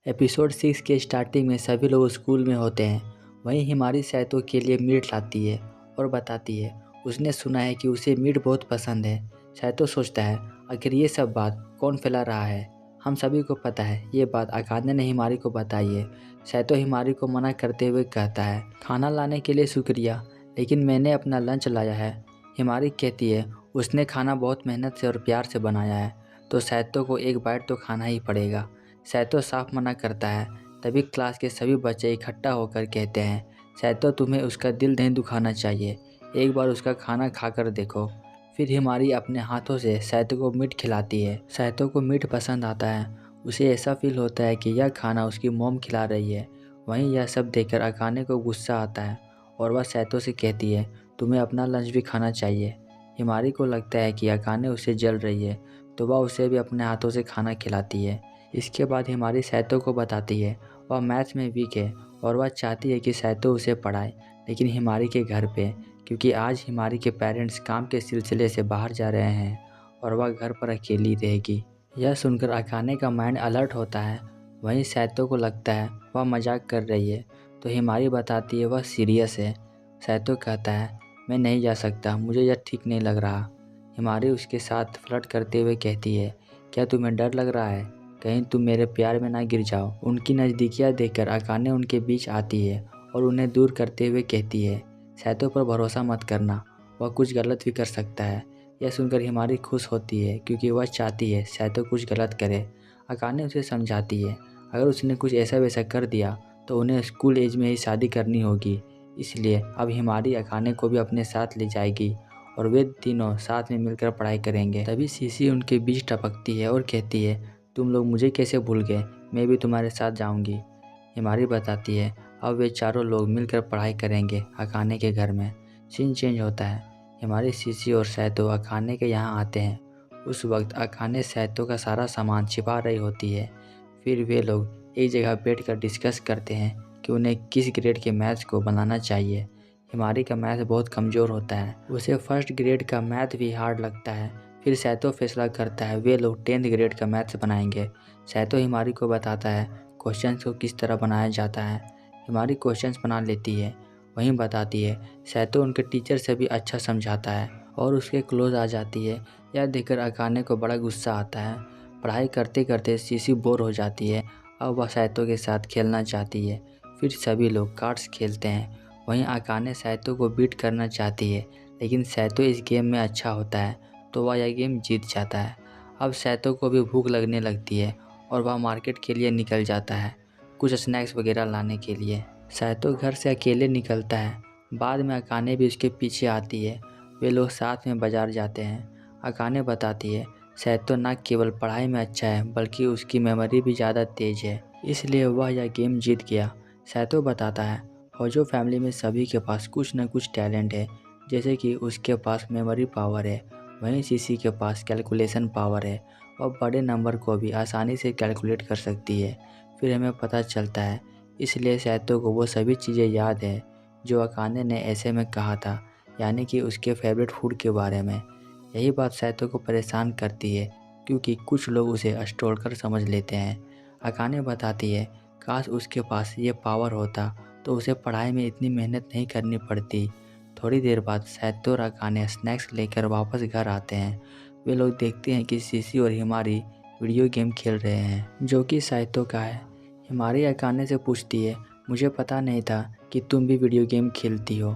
Episode 6 के starting में सभी लोग स्कूल में होते हैं। वहीं हिमारी सैतो के लिए मीट लाती है और बताती है उसने सुना है कि उसे मीट बहुत पसंद है। सैतो सोचता है आखिर ये सब बात कौन फैला रहा है। हम सभी को पता है ये बात अकाने ने हिमारी को बताई है। सैतो हिमारी को मना करते हुए कहता है खाना लाने के लिए शुक्रिया, लेकिन मैंने अपना लंच लाया है। हिमारी कहती है उसने खाना बहुत मेहनत से और प्यार से बनाया है, तो सैतो को एक बाइट तो खाना ही पड़ेगा। सैतो साफ मना करता है। तभी क्लास के सभी बच्चे इकट्ठा होकर कहते हैं सैतो तुम्हें उसका दिल नहीं दुखाना चाहिए, एक बार उसका खाना खाकर देखो। फिर हिमारी अपने हाथों से सैतो को मीट खिलाती है। सैतो को मीट पसंद आता है। उसे ऐसा फील होता है कि यह खाना उसकी मॉम खिला रही है। वहीं यह सब देखकर अकाने को गुस्सा आता है और वह सैतो से कहती है तुम्हें अपना लंच भी खाना चाहिए। हिमारी को लगता है कि अकाने उसे जल रही है, तो वह उसे भी अपने हाथों से खाना खिलाती है। इसके बाद हिमारी सैतो को बताती है वह मैथ्स में वीक है और वह चाहती है कि सैतो उसे पढ़ाए, लेकिन हिमारी के घर पे, क्योंकि आज हिमारी के पेरेंट्स काम के सिलसिले से बाहर जा रहे हैं और वह घर पर अकेली रहेगी। यह सुनकर अकाने का माइंड अलर्ट होता है। वहीं सैतो को लगता है वह मजाक कर रही है, तो हिमारी बताती है वह सीरियस है। सैतो कहता है मैं नहीं जा सकता, मुझे यह ठीक नहीं लग रहा। हिमारी उसके साथ फ्लर्ट करते हुए कहती है क्या तुम्हें डर लग रहा है, कहीं तुम मेरे प्यार में ना गिर जाओ। उनकी नज़दीकियाँ देखकर अकाने उनके बीच आती है और उन्हें दूर करते हुए कहती है सैतो पर भरोसा मत करना, वह कुछ गलत भी कर सकता है। यह सुनकर हिमारी खुश होती है क्योंकि वह चाहती है सैतो कुछ गलत करे। अकाने उसे समझाती है अगर उसने कुछ ऐसा वैसा कर दिया तो उन्हें स्कूल एज में ही शादी करनी होगी, इसलिए अब हिमारी अकाने को भी अपने साथ ले जाएगी और वे तीनों साथ में मिलकर पढ़ाई करेंगे। तभी सीसी उनके बीच टपकती है और कहती है तुम लोग मुझे कैसे भूल गए, मैं भी तुम्हारे साथ जाऊंगी। हिमारी बताती है अब वे चारों लोग मिलकर पढ़ाई करेंगे अकाने के घर में। सीन चेंज होता है। हिमारी सीसी और सैतो अकाने के यहाँ आते हैं। उस वक्त अकाने सैतो का सारा सामान छिपा रही होती है। फिर वे लोग एक जगह बैठकर डिस्कस करते हैं कि उन्हें किस ग्रेड के मैथ्स को बनाना चाहिए। हिमारी का मैथ बहुत कमज़ोर होता है, उसे फर्स्ट ग्रेड का मैथ भी हार्ड लगता है। फिर सैतो फैसला करता है वे लोग 10th ग्रेड का मैथ्स बनाएंगे। सैतो हिमारी को बताता है क्वेश्चंस को किस तरह बनाया जाता है। हिमारी क्वेश्चंस बना लेती है, वहीं बताती है सैतो उनके टीचर से भी अच्छा समझाता है और उसके क्लोज आ जाती है। यह देखकर अकाने को बड़ा गुस्सा आता है। पढ़ाई करते करते सीसी बोर हो जाती है। अब वह सैतो के साथ खेलना चाहती है। फिर सभी लोग कार्ड्स खेलते हैं। वहीं अकाने सैतो को बीट करना चाहती है, लेकिन सैतो इस गेम में अच्छा होता है तो वह यह गेम जीत जाता है। अब सैतो को भी भूख लगने लगती है और वह मार्केट के लिए निकल जाता है कुछ स्नैक्स वगैरह लाने के लिए। सैतो घर से अकेले निकलता है। बाद में अकाने भी उसके पीछे आती है। वे लोग साथ में बाजार जाते हैं। अकाने बताती है सैतो न केवल पढ़ाई में अच्छा है बल्कि उसकी मेमोरी भी ज़्यादा तेज है, इसलिए वह यह गेम जीत गया। सैतो बताता है होजो फैमिली में सभी के पास कुछ न कुछ टैलेंट है, जैसे कि उसके पास मेमोरी पावर है, वहीं सीसी के पास कैलकुलेशन पावर है और बड़े नंबर को भी आसानी से कैलकुलेट कर सकती है। फिर हमें पता चलता है इसलिए सैतो को वो सभी चीज़ें याद है जो अकाने ने ऐसे में कहा था, यानी कि उसके फेवरेट फूड के बारे में। यही बात सैतो को परेशान करती है क्योंकि कुछ लोग उसे अस्टोलकर समझ लेते हैं। अकाने बताती है काश उसके पास ये पावर होता तो उसे पढ़ाई में इतनी मेहनत नहीं करनी पड़ती। थोड़ी देर बाद सैतो और अकाने स्नैक्स लेकर वापस घर आते हैं। वे लोग देखते हैं कि सीसी और हिमारी वीडियो गेम खेल रहे हैं जो कि सैतो का है। हिमारी अकाने से पूछती है मुझे पता नहीं था कि तुम भी वीडियो गेम खेलती हो।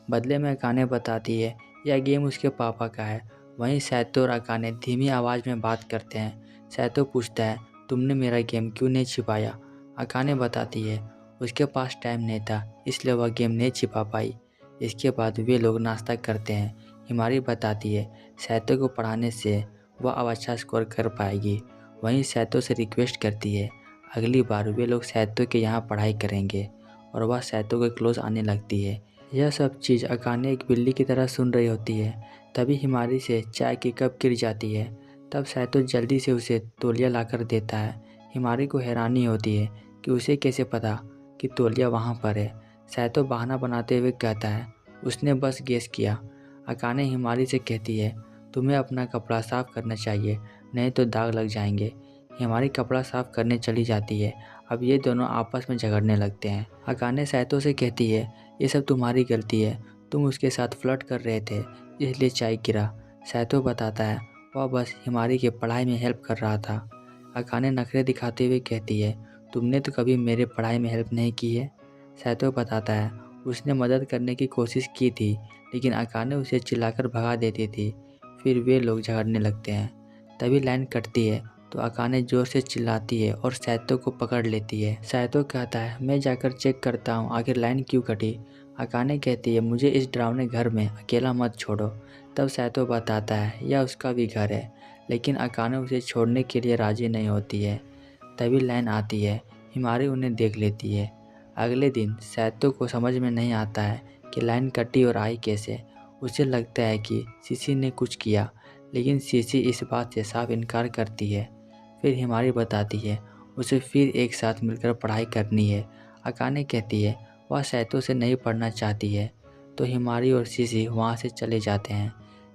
बदले में अकाने बताती है यह गेम उसके पापा का है। वहीं सैतो और अकाने धीमी आवाज़ में बात करते हैं। सैतो पूछता है तुमने मेरा गेम क्यों नहीं छिपाया। अकाने बताती है उसके पास टाइम नहीं था इसलिए वह गेम नहीं छिपा पाई। इसके बाद वे लोग नाश्ता करते हैं। हिमारी बताती है सैतो को पढ़ाने से वह अब अच्छा स्कोर कर पाएगी। वहीं सैतो से रिक्वेस्ट करती है अगली बार वे लोग सैतो के यहाँ पढ़ाई करेंगे और वह सैतो के क्लोज आने लगती है। यह सब चीज़ अकाने एक बिल्ली की तरह सुन रही होती है। तभी हिमारी से चाय की कप गिर जाती है। तब सैतो जल्दी से उसे तौलिया लाकर देता है। हिमारी को हैरानी होती है कि उसे कैसे पता कि तौलिया वहाँ पर है। सैतो बहाना बनाते हुए कहता है उसने बस गेस किया। अकाने हिमारी से कहती है तुम्हें अपना कपड़ा साफ़ करना चाहिए, नहीं तो दाग लग जाएंगे। हिमारी कपड़ा साफ़ करने चली जाती है। अब ये दोनों आपस में झगड़ने लगते हैं। अकाने सैतो से कहती है, ये सब तुम्हारी गलती है, तुम उसके साथ फ्लर्ट कर रहे थे इसलिए चाय गिरा। सैतो बताता है, वह बस हिमारी की पढ़ाई में हेल्प कर रहा था। अकाने नखरे दिखाते हुए कहती है, तुमने तो कभी मेरे पढ़ाई में हेल्प नहीं की है। सैतो बताता है, उसने मदद करने की कोशिश की थी लेकिन अकाने उसे चिल्लाकर भगा देती थी। फिर वे लोग झगड़ने लगते हैं। तभी लाइन कटती है तो अकाने जोर से चिल्लाती है और सैतो को पकड़ लेती है। सैतो कहता है, मैं जाकर चेक करता हूँ आखिर लाइन क्यों कटी। अकाने कहती है, मुझे इस डरावने घर में अकेला मत छोड़ो। तब सैतो बताता है, यह उसका भी घर है, लेकिन अकाने उसे छोड़ने के लिए राजी नहीं होती है। तभी लाइन आती है, हिमारी उन्हें देख लेती है। अगले दिन सैतो को समझ में नहीं आता है कि लाइन कटी और आई कैसे। उसे लगता है कि सीसी ने कुछ किया, लेकिन सीसी इस बात से साफ इनकार करती है। फिर हिमारी बताती है, उसे फिर एक साथ मिलकर पढ़ाई करनी है। अकाने कहती है, वह सैतो से नहीं पढ़ना चाहती है। तो हिमारी और सीसी वहाँ से चले जाते हैं।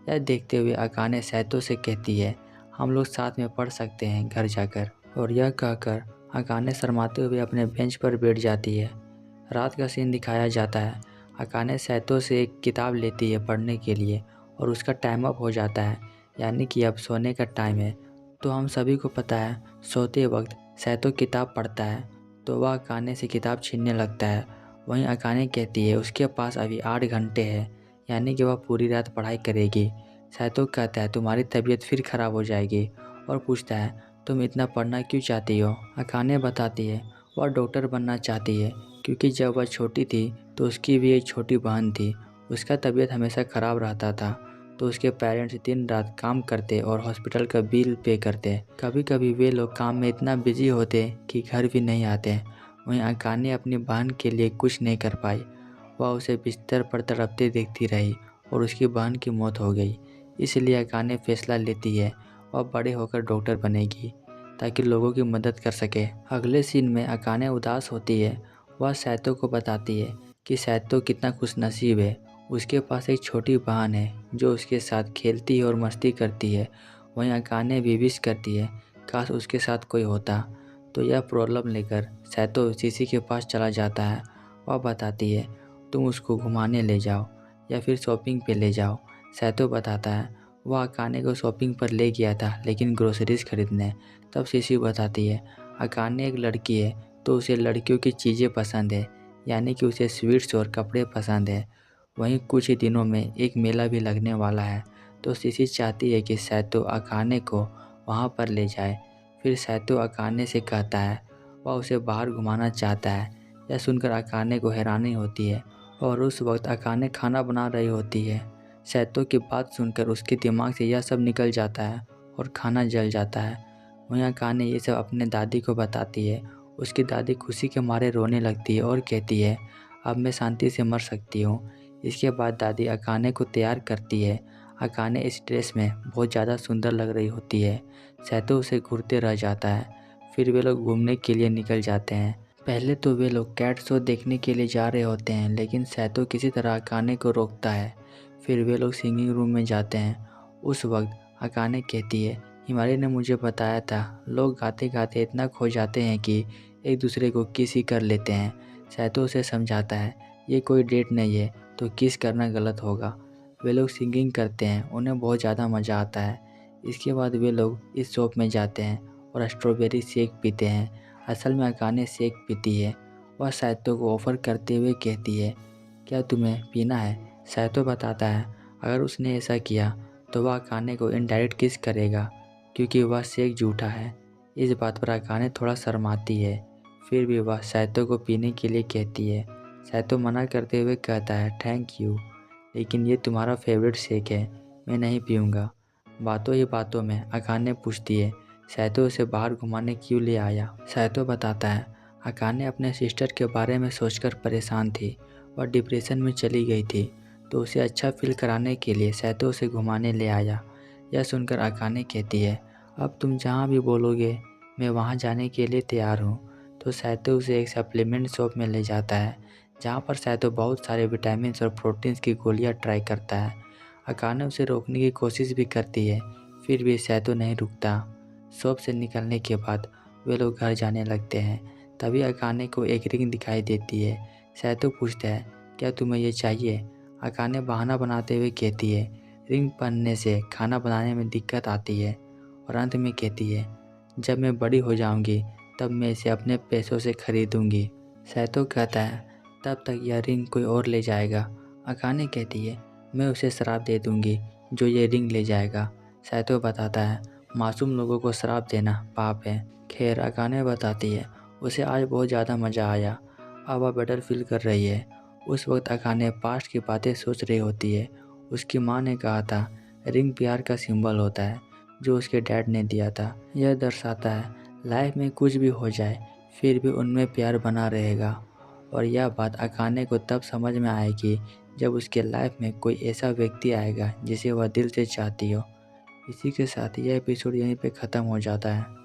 यह देखते हुए अकाने सैतो से कहती है, हम लोग साथ में पढ़ सकते हैं घर जाकर। और यह कहकर अकाने शर्माते हुए अपने बेंच पर बैठ जाती है। रात का सीन दिखाया जाता है। अकाने सैतो से एक किताब लेती है पढ़ने के लिए और उसका टाइम अप हो जाता है, यानी कि अब सोने का टाइम है। तो हम सभी को पता है, सोते वक्त सैतो किताब पढ़ता है तो वह अकाने से किताब छीनने लगता है। वहीं अकाने कहती है उसके पास अभी 8 घंटे हैं, यानी कि वह पूरी रात पढ़ाई करेगी। सैतो कहता है, तुम्हारी तबीयत फिर खराब हो जाएगी और पूछता है, तुम इतना पढ़ना क्यों चाहती हो। अकाने बताती है, वह डॉक्टर बनना चाहती है क्योंकि जब वह छोटी थी तो उसकी भी एक छोटी बहन थी। उसका तबीयत हमेशा ख़राब रहता था तो उसके पेरेंट्स दिन रात काम करते और हॉस्पिटल का बिल पे करते। कभी कभी वे लोग काम में इतना बिजी होते कि घर भी नहीं आते। वहीं अकाने अपनी बहन के लिए कुछ नहीं कर पाई। वह उसे बिस्तर पर तड़पते देखती रही और उसकी बहन की मौत हो गई। इसलिए अकाने फैसला लेती है वह बड़े होकर डॉक्टर बनेगी ताकि लोगों की मदद कर सके। अगले सीन में अकाने उदास होती है। वह सैतो को बताती है कि सैतो कितना खुशनसीब है, उसके पास एक छोटी बहन है जो उसके साथ खेलती है और मस्ती करती है। वहीं अकाने भी विश करती है, काश उसके साथ कोई होता। तो यह प्रॉब्लम लेकर सैतो सीसी के पास चला जाता है। वह बताती है, तुम उसको घुमाने ले जाओ या फिर शॉपिंग पे ले जाओ। सैतो बताता है, वह अकाने को शॉपिंग पर ले गया था लेकिन ग्रोसरीज खरीदने। तब सीसी बताती है, अकाने एक लड़की है तो उसे लड़कियों की चीज़ें पसंद है, यानी कि उसे स्वीट्स और कपड़े पसंद है। वहीं कुछ ही दिनों में एक मेला भी लगने वाला है तो सीसी चाहती है कि सैतो अकाने को वहां पर ले जाए। फिर सैतो अकाने से कहता है वह उसे बाहर घुमाना चाहता है। यह सुनकर अकाने को हैरानी होती है और उस वक्त अकाने खाना बना रही होती है। सैतो की बात सुनकर उसके दिमाग से यह सब निकल जाता है और खाना जल जाता है। वहीं अकाने ये सब अपने दादी को बताती है। उसकी दादी खुशी के मारे रोने लगती है और कहती है, अब मैं शांति से मर सकती हूँ। इसके बाद दादी अकाने को तैयार करती है। अकाने इस ड्रेस में बहुत ज़्यादा सुंदर लग रही होती है। सैतो उसे घूरते रह जाता है। फिर वे लोग घूमने के लिए निकल जाते हैं। पहले तो वे लोग कैट शो देखने के लिए जा रहे होते हैं लेकिन सैतो किसी तरह अकाने को रोकता है। फिर वे लोग सिंगिंग रूम में जाते हैं। उस वक्त अकाने कहती है, हिमारी ने मुझे बताया था लोग गाते गाते इतना खो जाते हैं कि एक दूसरे को किस ही कर लेते हैं। सैतो उसे समझाता है, ये कोई डेट नहीं है तो किस करना गलत होगा। वे लोग सिंगिंग करते हैं, उन्हें बहुत ज़्यादा मज़ा आता है। इसके बाद वे लोग इस शॉप में जाते हैं और स्ट्रॉबेरी शेक पीते हैं। असल में अकाने शेक पीती है। वह सैतो को ऑफ़र करते हुए कहती है, क्या तुम्हें पीना है। सैतो बताता है, अगर उसने ऐसा किया तो वह अकाने को इनडायरेक्ट किस करेगा क्योंकि वह शेक झूठा है। इस बात पर अकाने थोड़ा शर्माती है। फिर भी वह सैतो को पीने के लिए कहती है। सैतो मना करते हुए कहता है, थैंक यू, लेकिन ये तुम्हारा फेवरेट शेक है, मैं नहीं पीऊँगा। बातों ही बातों में अकाने पूछती है, सैतो उसे बाहर घुमाने क्यों ले आया। सैतो बताता है, अकाने अपने सिस्टर के बारे में सोचकर परेशान थी। वह डिप्रेशन में चली गई थी तो उसे अच्छा फील कराने के लिए सैतो उसे घुमाने ले आया। यह सुनकर अकाने कहती है, अब तुम जहाँ भी बोलोगे मैं वहाँ जाने के लिए तैयार हूँ। तो सैतो उसे एक सप्लीमेंट शॉप में ले जाता है जहाँ पर सैतो बहुत सारे विटामिन्स और प्रोटीन्स की गोलियाँ ट्राई करता है। अकाने उसे रोकने की कोशिश भी करती है, फिर भी सैतो नहीं रुकता। शॉप से निकलने के बाद वे लोग घर जाने लगते हैं। तभी अकाने को एक रिंग दिखाई देती है। सैतो पूछता है, क्या तुम्हें ये चाहिए? अकाने बहाना बनाते हुए कहती है, रिंग पहनने से खाना बनाने में दिक्कत आती है। और अंत में कहती है, जब मैं बड़ी हो जाऊंगी तब मैं इसे अपने पैसों से खरीदूंगी। सैतो कहता है, तब तक यह रिंग कोई और ले जाएगा। अकाने कहती है, मैं उसे शराब दे दूंगी जो ये रिंग ले जाएगा। सैतो बताता है, मासूम लोगों को शराब देना पाप है। खैर, अकाने बताती है, उसे आज बहुत ज़्यादा मज़ा आया। अब वह बेटर फील कर रही है। उस वक्त अकाने पास्ट की बातें सोच रही होती है। उसकी माँ ने कहा था, रिंग प्यार का सिंबल होता है जो उसके डैड ने दिया था। यह दर्शाता है लाइफ में कुछ भी हो जाए फिर भी उनमें प्यार बना रहेगा। और यह बात अकाने को तब समझ में आएगी जब उसके लाइफ में कोई ऐसा व्यक्ति आएगा जिसे वह दिल से चाहती हो। इसी के साथ यह एपिसोड यहीं पे ख़त्म हो जाता है।